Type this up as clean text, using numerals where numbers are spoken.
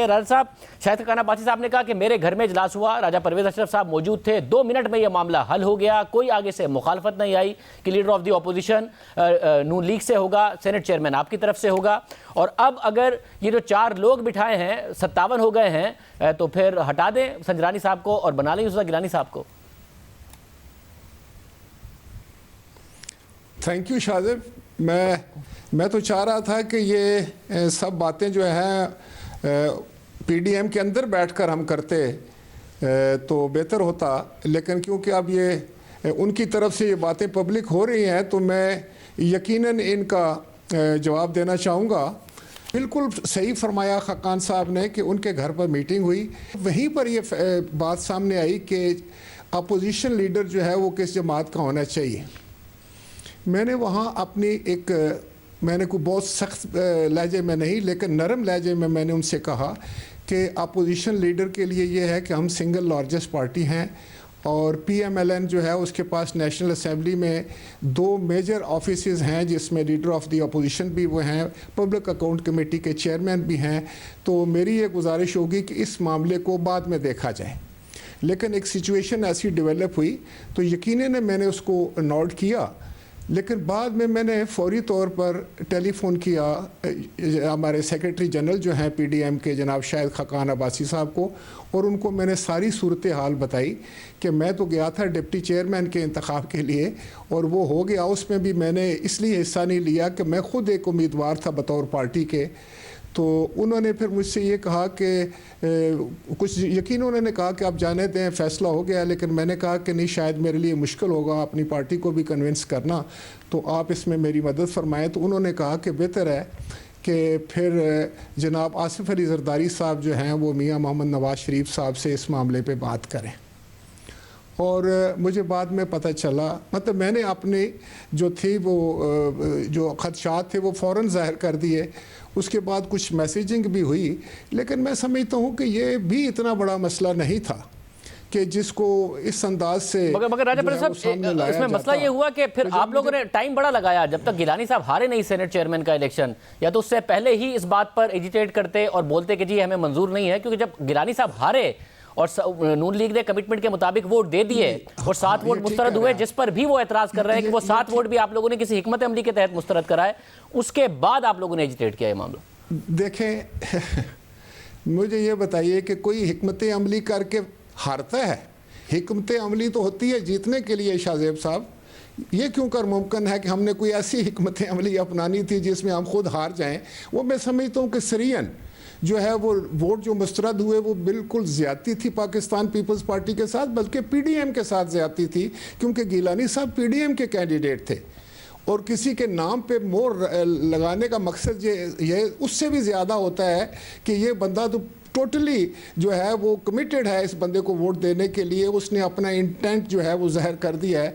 राजा साहब, शाहिद खान अब्बासी साहब ने कहा कि मेरे घर में इजलास हुआ, राजा परवेज अशरफ साहब मौजूद थे, 2 मिनट में यह मामला हल हो गया, कोई आगे से मुखालफत नहीं आई कि leader of the opposition Noon league से होगा, सेनेट चेयरमैन आपकी तरफ से होगा। और अब अगर ये जो 4 लोग बिठाए हैं 57 हो गए हैं, तो फिर हटा दें संजरानी साहब को और बना लें यूसुफ गिलानी साहब को। Thank you Shajib. मैं तो चाह रहा था कि ये सब बातें जो हैं पीडीएम के अंदर बैठकर हम करते तो बेहतर होता, लेकिन क्योंकि अब ये उनकी तरफ से ये बातें पब्लिक हो रही हैं तो मैं यकीनन इनका जवाब देना चाहूँगा। बिल्कुल सही फरमाया खान साहब ने कि उनके घर पर मीटिंग हुई, वहीं पर ये बात सामने आई कि अपोजिशन लीडर जो है वो किस जमात का होना चाहिए। मैंने वहाँ अपनी मैंने कोई बहुत सख्त लहजे में नहीं लेकिन नरम लहजे में मैंने उनसे कहा कि अपोजिशन लीडर के लिए ये है कि हम सिंगल लार्जेस्ट पार्टी हैं और पीएमएलएन जो है उसके पास नेशनल असेंबली में 2 मेजर ऑफिसेज हैं जिसमें लीडर ऑफ द अपोजिशन भी वो हैं, पब्लिक अकाउंट कमेटी के चेयरमैन भी हैं। तो मेरी ये गुजारिश होगी कि इस मामले को बाद में देखा जाए, लेकिन एक सिचुएशन ऐसी डेवलप हुई तो यकीनन मैंने उसको नोट किया, लेकिन बाद में मैंने फौरी तौर पर टेलीफ़ोन किया हमारे सेक्रेटरी जनरल जो हैं पीडीएम के जनाब शाहिद खान अब्बासी साहब को, और उनको मैंने सारी सूरत हाल बताई कि मैं तो गया था डिप्टी चेयरमैन के इंतखाब के लिए और वो हो गया, उसमें भी मैंने इसलिए हिस्सा नहीं लिया कि मैं ख़ुद एक उम्मीदवार था बतौर पार्टी के। तो उन्होंने फिर मुझसे ये कहा कि कुछ यकीन उन्होंने कहा कि आप जाने दें, फ़ैसला हो गया, लेकिन मैंने कहा कि नहीं, शायद मेरे लिए मुश्किल होगा अपनी पार्टी को भी कन्विंस करना, तो आप इसमें मेरी मदद फरमाएं। तो उन्होंने कहा कि बेहतर है कि फिर जनाब आसिफ अली जरदारी साहब जो हैं वो मियाँ मोहम्मद नवाज़ शरीफ साहब से इस मामले पे बात करें। और मुझे बाद में पता चला, मतलब मैंने अपने जो थी वो जो खदशात थे वो फ़ौरन ज़ाहिर कर दिए, उसके बाद कुछ मैसेजिंग भी हुई, लेकिन मैं समझता हूँ कि ये भी इतना बड़ा मसला नहीं था कि जिसको इस अंदाज से मगर राजा साहब, इसमें मसला ये हुआ कि फिर आप लोगों ने टाइम बड़ा लगाया जब तक गिलानी साहब हारे नहीं सेनेट चेयरमैन का इलेक्शन, या तो उससे पहले ही इस बात पर एजिटेट करते और बोलते कि जी हमें मंजूर नहीं है, क्योंकि जब गिलानी साहब हारे और नून लीग ने कमिटमेंट के मुताबिक वोट दे दिए और 7 वोट मुस्तरद हुए, जिस पर भी वो एतराज कर रहे हैं कि वो 7 वोट भी आप लोगों ने किसी हिकमत अमली के तहत मुस्तरद कराए, उसके बाद आप लोगों ने एजिटेट किया ये मामला। देखें मुझे ये बताइए कि कोई हिकमत अमली करके हारता है? हिकमत अमली तो होती है जीतने के लिए शाहजेब साहब। ये क्यों कर मुमकिन है कि हमने कोई ऐसी हिकमत अमली अपनानी थी जिसमें हम खुद हार जाएं? वो मैं समझता हूँ कि सरियन जो है वो वोट जो मुस्तरद हुए वो बिल्कुल ज़्यादती थी पाकिस्तान पीपल्स पार्टी के साथ, बल्कि पीडीएम के साथ ज़्यादती थी, क्योंकि गिलानी साहब पीडीएम के कैंडिडेट थे और किसी के नाम पे मोहर लगाने का मकसद ये उससे भी ज़्यादा होता है कि ये बंदा तो टोटली जो है वो कमिटेड है इस बंदे को वोट देने के लिए, उसने अपना इंटेंट जो है वो ज़ाहिर कर दिया है।